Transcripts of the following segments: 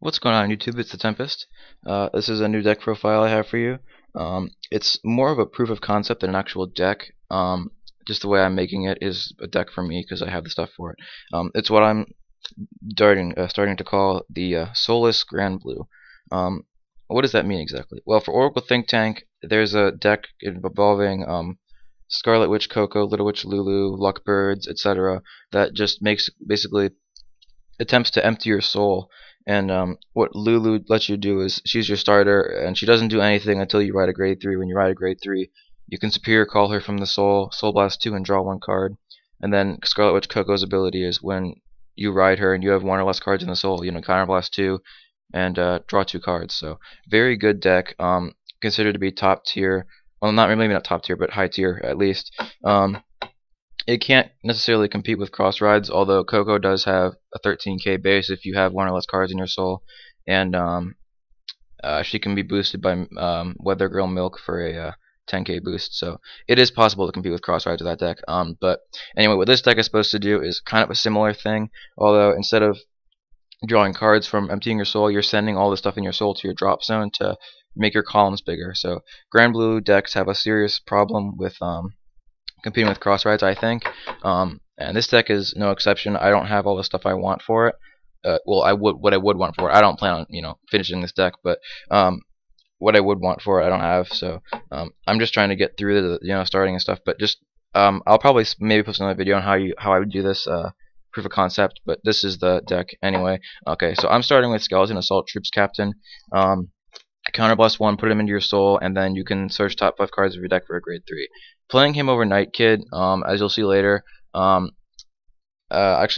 What's going on YouTube? It's the Tempest. This is a new deck profile I have for you. It's more of a proof of concept than an actual deck. Just the way I'm making it is a deck for me because I have the stuff for it. It's what I'm starting to call the Soulless Granblue. What does that mean exactly? Well, for Oracle Think Tank, there's a deck involving Scarlet Witch Coco, Little Witch Lulu, Luckbirds, etc. that just makes basically attempts to empty your soul. And what Lulu lets you do is she's your starter, and she doesn't do anything until you ride a grade 3. When you ride a grade 3, you can Superior Call her from the Soul Blast 2, and draw 1 card. And then Scarlet Witch Coco's ability is when you ride her and you have 1 or less cards in the Soul, Counter Blast 2, and draw 2 cards. So very good deck, considered to be top tier. Well, maybe not top tier, but high tier at least. It can't necessarily compete with Cross Rides, although Coco does have a 13k base if you have 1 or less cards in your soul, and she can be boosted by Weather Girl Milk for a 10k boost, so it is possible to compete with Cross Rides with that deck. But anyway, what this deck is supposed to do is kind of a similar thing, although instead of drawing cards from emptying your soul, you're sending all the stuff in your soul to your drop zone to make your columns bigger. So Granblue decks have a serious problem with competing with Cross Rides, I think, and this deck is no exception. I don't have all the stuff I want for it. Well, what I would want for it. I don't plan on finishing this deck, but what I would want for it, I don't have. So I'm just trying to get through the starting and stuff. But just I'll probably maybe post another video on how I would do this proof of concept. But this is the deck anyway. Okay, so I'm starting with Skeleton Assault Troops Captain. Counterblast 1, put him into your soul, and then you can search top 5 cards of your deck for a grade 3. Playing him over Night Kid, as you'll see later, actually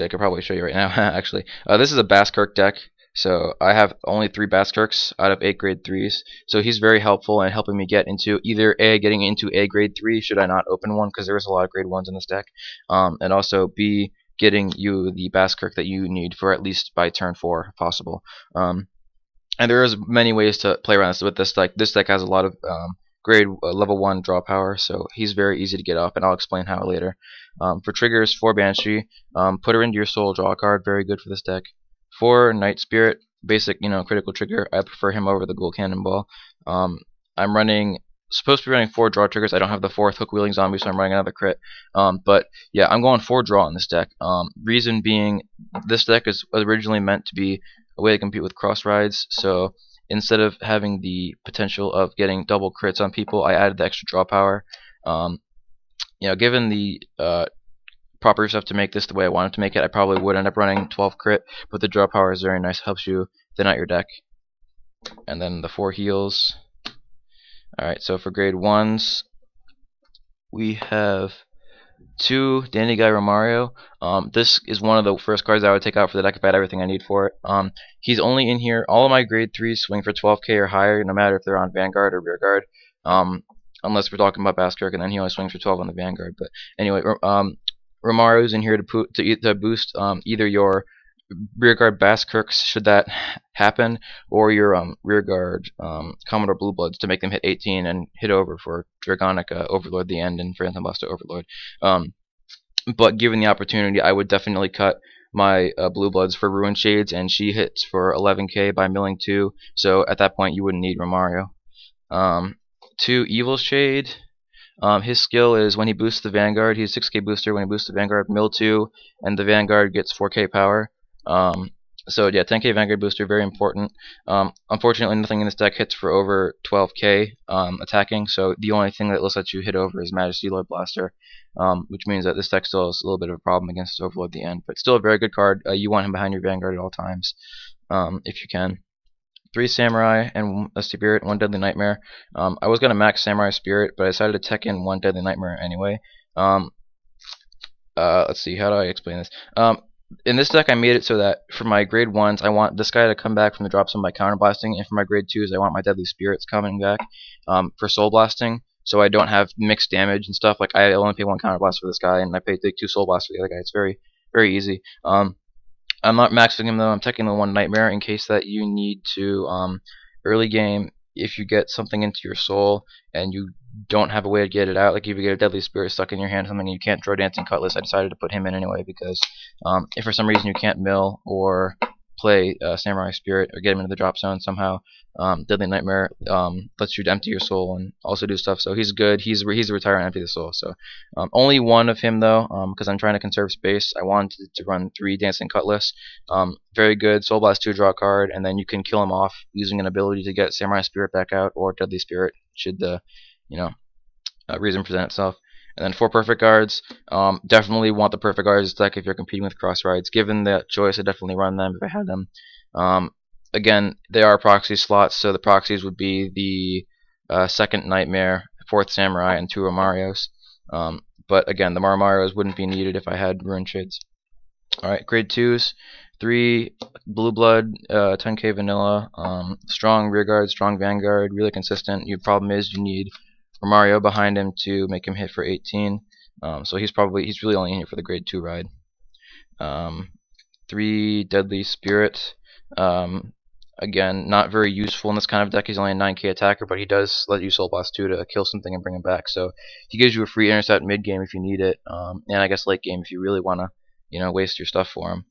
I could probably show you right now, actually. This is a Basskirk deck, so I have only 3 Basskirks out of 8 grade 3s, so he's very helpful in helping me get into either A, getting into a grade 3 should I not open one, because there is a lot of grade 1s in this deck, and also B, getting you the Basskirk that you need for at least by turn 4 if possible. And there is many ways to play around with this deck. This deck has a lot of grade level 1 draw power, so he's very easy to get up, and I'll explain how later. For triggers, 4 Banshee, put her into your soul, draw a card, very good for this deck. 4 Night Spirit, basic, critical trigger. I prefer him over the Ghoul Cannonball. I'm supposed to be running 4 draw triggers. I don't have the 4th Hook Wheeling Zombie, so I'm running another crit. But yeah, I'm going 4 draw in this deck. Reason being, this deck is originally meant to be a way to compete with Cross Rides, so instead of having the potential of getting double crits on people, I added the extra draw power. Given the proper stuff to make this the way I wanted to make it, I probably would end up running 12 crit, but the draw power is very nice, helps you thin out your deck. And then the 4 heals. Alright, so for grade 1s, we have 2 Danny Guy Romario. This is one of the first cards I would take out for the deck if I had everything I need for it. He's only in here. All of my grade 3s swing for 12k or higher, no matter if they're on Vanguard or Rearguard. Unless we're talking about Basskirk, and then he only swings for 12 on the Vanguard. But anyway, Romario's in here to boost either your Rearguard Basskirks, should that happen, or your Rearguard Commodore Blue Bloods to make them hit 18 and hit over for Dragonic Overlord the end and Phantom Blaster Overlord. But given the opportunity, I would definitely cut my Blue Bloods for Ruin Shades, and she hits for 11k by milling 2, so at that point you wouldn't need Romario. 2 Evil Shade. His skill is when he boosts the Vanguard, he's 6k booster. When he boosts the Vanguard, mill 2, and the Vanguard gets 4k power. So yeah, 10k Vanguard booster, very important. Unfortunately, nothing in this deck hits for over 12k attacking, so the only thing that looks like you hit over is Majesty Lord Blaster, which means that this deck still has a little bit of a problem against Overlord at the end, but still a very good card. You want him behind your Vanguard at all times, if you can. 3 Samurai and a Spirit, 1 Deadly Nightmare. I was going to max Samurai Spirit, but I decided to tech in 1 Deadly Nightmare anyway. Let's see, how do I explain this? In this deck, I made it so that for my grade 1s, I want this guy to come back from the drop zone by counterblasting, and for my grade 2s, I want my Deadly Spirits coming back for soul blasting, so I don't have mixed damage and stuff. Like, I only pay 1 counterblast for this guy, and I pay 2 soul blasts for the other guy. It's very, very easy. I'm not maxing him though. I'm taking the 1 Nightmare in case that you need to early game, if you get something into your soul and you don't have a way to get it out, like if you get a Deadly Spirit stuck in your hand or something and you can't draw Dancing Cutlass, I decided to put him in anyway because if for some reason you can't mill or play Samurai Spirit or get him into the drop zone somehow. Deadly Nightmare lets you empty your soul and also do stuff. So he's good. He's a retire and empty the soul. So only one of him though, because I'm trying to conserve space. I wanted to run 3 Dancing Cutlass. Very good. Soul Blast 2, draw a card, and then you can kill him off using an ability to get Samurai Spirit back out or Deadly Spirit should the reason present itself. And then 4 Perfect Guards. Definitely want the Perfect Guards deck if you're competing with Cross Rides. Given that choice, I definitely run them if I had them. Again, they are proxy slots, so the proxies would be the 2nd Nightmare, 4th Samurai, and 2 Romarios. But again, the Romarios wouldn't be needed if I had Rune Shades. Alright, grade 2s. 3 Blue Blood, 10k vanilla, strong rearguard, strong vanguard, really consistent. Your problem is you need Romario behind him to make him hit for 18. So he's really only in here for the grade 2 ride. 3 Deadly Spirit. Again, not very useful in this kind of deck. He's only a 9k attacker, but he does let you Soul Blast 2 to kill something and bring him back. So he gives you a free intercept mid game if you need it, and I guess late game if you really want to waste your stuff for him.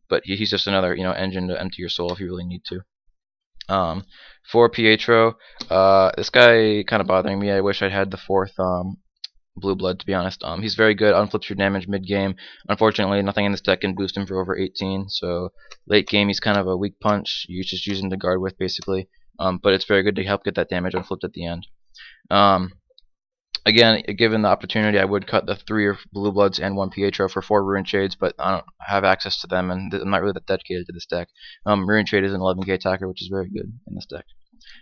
But he's just another engine to empty your soul if you really need to. 4 Pietro. This guy kind of bothering me. I wish I'd had the 4th Blue Blood, to be honest. He's very good, unflips your damage mid-game. Unfortunately, nothing in this deck can boost him for over 18, so late game he's kind of a weak punch. You just use him to guard with, basically. But it's very good to help get that damage unflipped at the end. Again, given the opportunity, I would cut the 3 Blue Bloods and 1 Pietro for 4 Rune Shades, but I don't have access to them, and I'm not really that dedicated to this deck. Rune Shade is an 11k attacker, which is very good in this deck.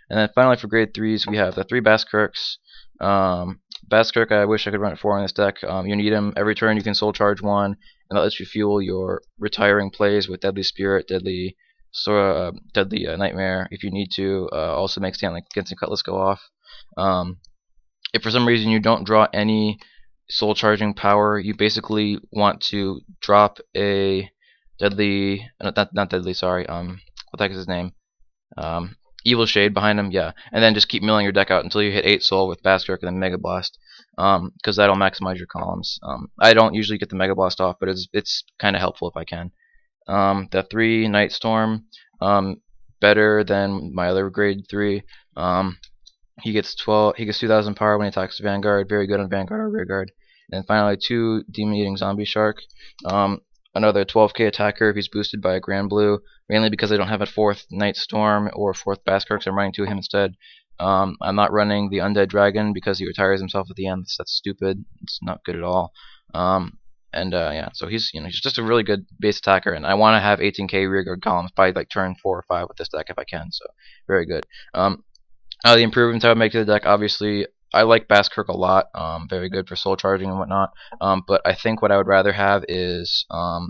And then finally for grade 3s, we have the 3 Basskirks. Basskirk, I wish I could run it 4 in this deck. You need him every turn. You can soul charge 1, and that lets you fuel your retiring plays with Deadly Spirit, Deadly Nightmare if you need to. Also makes Dancing Cutlass go off. If for some reason you don't draw any soul charging power, you basically want to drop a Deadly, not Deadly, sorry. What the heck is his name? Evil Shade behind him, yeah, and then just keep milling your deck out until you hit 8 soul with Basskirk and then Mega Blast, because that'll maximize your columns. I don't usually get the Mega Blast off, but it's kind of helpful if I can. The 3 Night Storm, better than my other grade 3. He gets 2,000 power when he attacks Vanguard, very good on Vanguard or Rearguard. And finally 2 Demon Eating Zombie Shark. Another 12k attacker if he's boosted by a Granblue, mainly because I don't have a 4th Night Storm or 4th Basskirk, so I'm running 2 of him instead. I'm not running the Undead Dragon because he retires himself at the end. That's stupid. It's not good at all. Yeah, so he's just a really good base attacker, and I want to have 18k rearguard columns by like turn 4 or 5 with this deck if I can. So very good. The improvements I would make to the deck, obviously, I like Basskirk a lot, very good for soul charging and whatnot, but I think what I would rather have is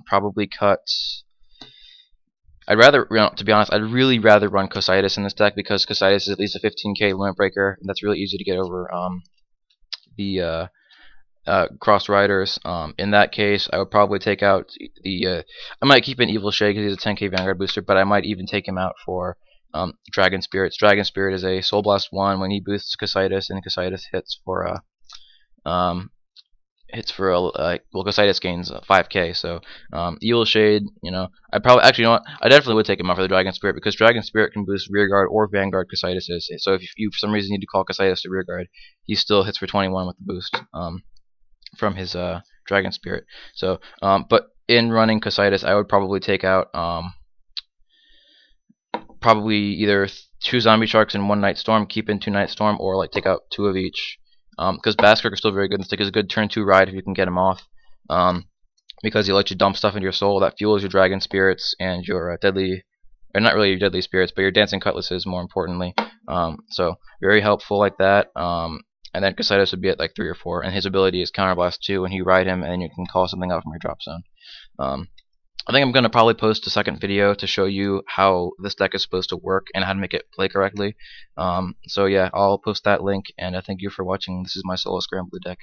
probably cut... to be honest, I'd really rather run Cositis in this deck because Cositis is at least a 15k limit breaker, and that's really easy to get over the Cross Riders. In that case, I would probably take out the... I might keep an Evil Shade because he's a 10k Vanguard booster, but I might even take him out for... Dragon Spirits. Dragon Spirit is a Soul Blast 1 when he boosts Cositis, and Cositis hits for Cositis gains 5k. So Evil Shade, I probably actually I definitely would take him out for the Dragon Spirit because Dragon Spirit can boost Rearguard or Vanguard Cositis. So if you for some reason need to call Cositis to Rearguard, he still hits for 21 with the boost from his Dragon Spirit. So but in running Cositis, I would probably take out probably either 2 Zombie Sharks and 1 Night Storm, keep in 2 Night Storm, or like take out 2 of each. Because Basskirk is still very good. This deck is a good turn 2 ride if you can get him off. Because he'll let you dump stuff into your soul that fuels your Dragon Spirits and your deadly, or not really your Deadly Spirits, but your Dancing Cutlasses more importantly. So very helpful like that. And then Cositis would be at like 3 or 4, and his ability is Counterblast 2 when you ride him, and then you can call something out from your drop zone. I think I'm going to probably post a second video to show you how this deck is supposed to work and how to make it play correctly. So yeah, I'll post that link, and thank you for watching. This is my Soulless Granblue deck.